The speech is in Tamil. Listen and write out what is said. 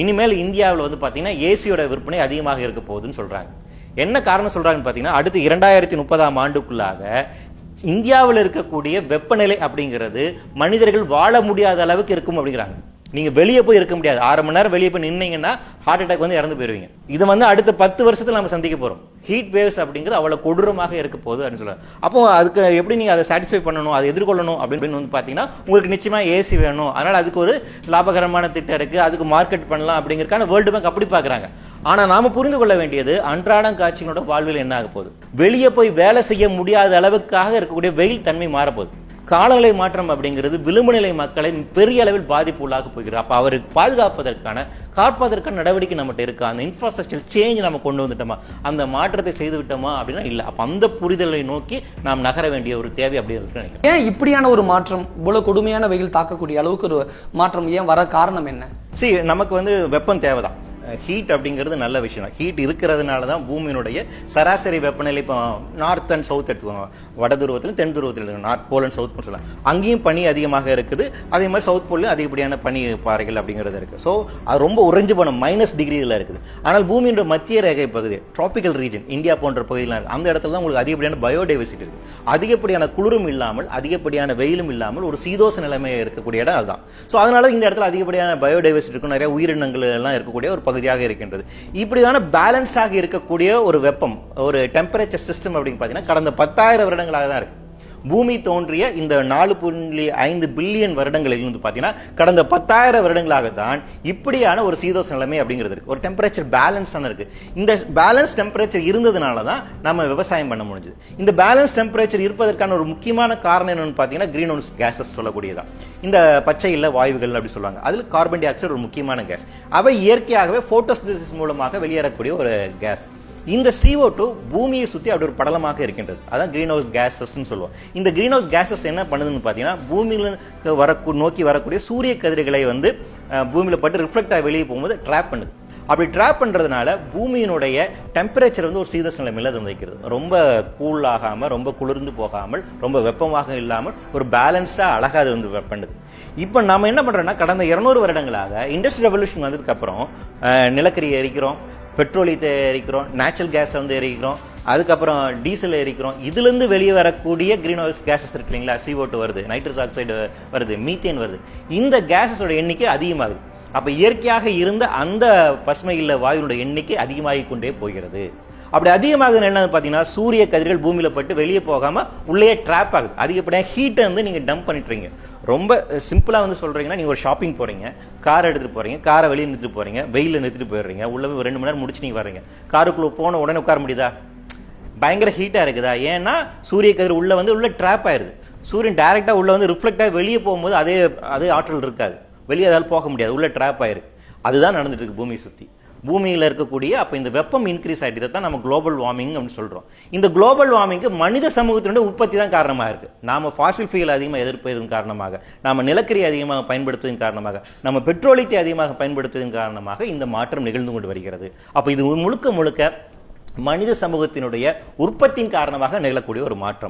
இனிமேல் இந்தியாவில் வந்து பாத்தீங்கன்னா ஏசியோட விற்பனை அதிகமாக இருக்க போகுதுன்னு சொல்றாங்க. என்ன காரணம் சொல்றாங்கன்னு பாத்தீங்கன்னா, அடுத்து 2030ஆம் ஆண்டுக்குள்ளாக இந்தியாவில் இருக்கக்கூடிய வெப்பநிலை அப்படிங்கிறது மனிதர்கள் வாழ முடியாத அளவுக்கு இருக்கும் அப்படிங்கிறாங்க. நீங்க வெளியே போய் இருக்க முடியாது. 6 மணி நேரம் வெளியே போய் நின்னீங்கன்னா ஹார்ட் அட்டாக் வந்து இறந்து போயிருவீங்க. இது வந்து அடுத்த 10 வருஷத்துல நம்ம சந்திக்க போறோம். ஹீட் வேவ்ஸ் அப்படிங்கிறது அவ்வளவு கொடூரமாக இருக்க போகுது அப்படின்னு சொல்றாங்க. அப்போ அதுக்கு எப்படி நீங்க அதை சாட்டிஸ்ஃபை பண்ணணும், அதை எதிர்கொள்ளணும் அப்படின்னு வந்து பாத்தீங்கன்னா, உங்களுக்கு நிச்சயமா ஏசி வேணும். அதனால அதுக்கு ஒரு லாபகரமான திட்டம் இருக்கு, அதுக்கு மார்க்கெட் பண்ணலாம் அப்படிங்கறதுக்கான வேர்ல்டு பேங்க் அப்படி பாக்குறாங்க. ஆனா நாம புரிந்து கொள்ள வேண்டியது, அன்றாடம் காட்சிகளோட வாழ்வில் என்ன ஆக போகுது, வெளியே போய் வேலை செய்ய முடியாத அளவுக்காக இருக்கக்கூடிய வெயில் தன்மை மாறப்போகுது. காலநிலை மாற்றம் அப்படிங்கிறது விளிம்பு நிலை மக்களை பெரிய அளவில் பாதிப்பு உள்ளாக போகிறது. அப்ப அவருக்கு பாதுகாப்பதற்கான காப்பதற்கான நடவடிக்கை நம்மகிட்ட இருக்கா, அந்த இன்ஃப்ராஸ்ட்ரக்சர் சேஞ்ச் நம்ம கொண்டு வந்துட்டோமா, அந்த மாற்றத்தை செய்து விட்டோமா அப்படின்னா இல்ல. அப்ப அந்த புரிதலை நோக்கி நாம் நகர வேண்டிய ஒரு தேவை அப்படி இருக்கு நினைக்கிறேன். ஏன் இப்படியான ஒரு மாற்றம், இவ்வளவு கொடுமையான வெயில் தாக்கக்கூடிய அளவுக்கு ஒரு மாற்றம் ஏன் வர காரணம் என்ன? நமக்கு வந்து வெப்பம் தேவைதான். ஹீட் அப்படிங்கிறது நல்ல விஷயம் தான். ஹீட் இருக்கிறதுனால தான் பூமியினுடைய சராசரி வெப்பநிலை, இப்போ நார்த் அண்ட் சவுத் எடுத்துக்கோங்க, வட துருவத்தில் தென் துருவத்தில் நார்த் போல் அண்ட் சவுத் சொல்லலாம், அங்கேயும் பனி அதிகமாக இருக்குது. அதே மாதிரி சவுத் போல்லையும் அதிகப்படியான பனி பாறைகள் அப்படிங்கிறது இருக்கு. ஸோ அது ரொம்ப உறைஞ்சு போன -டிகிரியில் இருக்குது. ஆனால் பூமியோட மத்திய ரேகை பகுதி, டிராபிக்கல் ரீஜன், இந்தியா போன்ற பகுதியில் அந்த இடத்துல தான் உங்களுக்கு அதிகப்படியான பயோடைவர்சிட்டி இருக்கு. அதிகப்படியான குளிரும் இல்லாமல் அதிகப்படியான வெயிலும் இல்லாமல் ஒரு சீதோச நிலைமையை இருக்கக்கூடிய இடம் அதுதான். ஸோ அதனால இந்த இடத்துல அதிகப்படியான பயோடைவர்சிட்டி இருக்கும், நிறைய உயிரினங்கள் எல்லாம் இருக்கக்கூடிய ஒரு பகுதியாக இருக்கின்றது. இப்படியான பேலன்ஸாக இருக்கக்கூடிய ஒரு வெப்பம், ஒரு டெம்பரேச்சர் சிஸ்டம் அப்படின்னு பாத்தீங்கன்னா கடந்த 10,000 வருடங்களாக தான் இருக்கு. பூமி தோன்றிய இந்த 4.5 பில்லியன் வருடங்களில் இருந்து பாத்தீங்கன்னா கடந்த 10,000 வருடங்களாக தான் இப்படியான ஒரு சீதோஷ நிலைமை அப்படிங்கிறது இருக்கு. ஒரு டெம்பரேச்சர் பேலன்ஸ் இருக்கு. இந்த பேலன்ஸ் டெம்பரேச்சர் இருந்ததுனால தான் நம்ம விவசாயம் பண்ண முடிஞ்சது. இந்த பேலன்ஸ் டெம்பரேச்சர் இருப்பதற்கான ஒரு முக்கியமான காரணம் என்னன்னு பாத்தீங்கன்னா கிரீன் ஹவுஸ் கேஸஸ் சொல்லக்கூடியதான். இந்த பச்சை இல்ல வாயுகள் அப்படி சொல்லுவாங்க. அதுல கார்பன் டை ஆக்சைடு ஒரு முக்கியமான கேஸ். அவை இயற்கையாகவே போட்டோசிந்தசிஸ் மூலமாக வெளியேறக்கூடிய ஒரு கேஸ். இந்த CO2 பூமியை சுத்தி அப்படி ஒரு படலமாக இருக்கின்றது. அதான் கிரீன் ஹவுஸ் கேசஸ் சொல்லுவோம். இந்த கிரீன் ஹவுஸ் கேசஸ் என்ன பண்ணுதுன்னு பாத்தீங்கன்னா, பூமியில நோக்கி வரக்கூடிய சூரிய கதிர்களை வந்து பூமியில பட்டு ரிஃப்ளெக்ட் ஆகி வெளியே போகும்போது ட்ராப் பண்ணுது. அப்படி ட்ராப் பண்றதுனால பூமியினுடைய டெம்பரேச்சர் வந்து ஒரு சீதோஷ நிலைமையில வைக்கிறது. ரொம்ப கூல் ஆகாம, ரொம்ப குளிர்ந்து போகாமல், ரொம்ப வெப்பமாக இல்லாமல் ஒரு பேலன்ஸ்டா அழகா அது வந்து பண்ணுது. இப்ப நாம என்ன பண்றோம்னா, கடந்த 200 வருடங்களாக இண்டஸ்ட்ரியல் ரெவல்யூஷன் வந்ததுக்கு அப்புறம் நிலக்கரி எரிக்கிறோம், பெட்ரோலியத்தை எரிக்கிறோம், நேச்சுரல் கேஸ் வந்து எரிக்கிறோம், அதுக்கப்புறம் டீசல் எரிக்கிறோம். இதுல இருந்து வெளியே வரக்கூடிய கிரீன் ஹவுஸ் கேசஸ் இருக்கு இல்லைங்களா, CO2 வருது, நைட்ரஸ் ஆக்சைடு வருது, மீத்தேன் வருது. இந்த கேசஸோட எண்ணிக்கை அதிகமாகுது. அப்ப இயற்கையாக இருந்த அந்த பசுமை இல்ல வாயுடைய எண்ணிக்கை அதிகமாகி கொண்டே போகிறது. அப்படி அதிகமாக என்னன்னு பாத்தீங்கன்னா, சூரிய கதிர்கள் பூமியில பட்டு வெளியே போகாம உள்ளே ட்ராப் ஆகுது. அதிகப்படியாக ஹீட்டை வந்து நீங்க டம்ப் பண்ணிட்டுறீங்க. ரொம்ப சிம்பிளா வந்து சொல்றீங்கன்னா, நீங்க ஒரு ஷாப்பிங் போறீங்க, கார் எடுத்துட்டு போறீங்க, காரை வெளியே நிறுத்திட்டு போறீங்க, வெயில நிறுத்திட்டு போயிடுறீங்க, உள்ள 2 மணி நேரம் முடிச்சு நீங்க வர்றீங்க. காருக்குள்ள போன உடனே உட்கார முடியுதா? பயங்கர ஹீட்டா இருக்குதா? ஏன்னா சூரிய கதிர் உள்ள ட்ராப் ஆயிருது. சூரியன் டைரக்டா உள்ள வந்து ரிஃப்ளெக்ட் ஆகி வெளியே போகும்போது அதே ஆற்றல் இருக்காது, வெளியே அதால் போக முடியாது, உள்ள ட்ராப் ஆயிருக்கு. அதுதான் நடந்துட்டு இருக்கு பூமியை சுத்தி. பூமியில இருக்கக்கூடிய அப்ப இந்த வெப்பம் இன்க்ரீஸ் ஆயிட்டு தான் நம்ம குளோபல் வார்மிங் அப்படின்னு சொல்றோம். இந்த குளோபல் வார்மிங்க்கு மனித சமூகத்தினுடைய உற்பத்தி தான் காரணமா இருக்கு. நாம ஃபாசில் ஃபியூல் அதிகமாக எதிர்ப்பதன் காரணமாக, நாம நிலக்கரி அதிகமாக பயன்படுத்துவதன் காரணமாக, நம்ம பெட்ரோலியத்தை அதிகமாக பயன்படுத்துவதன் காரணமாக இந்த மாற்றம் நிகழ்ந்து கொண்டு வருகிறது. அப்ப இது முழுக்க முழுக்க மனித சமூகத்தினுடைய உற்பத்தியின் காரணமாக நிகழக்கூடிய ஒரு மாற்றம்.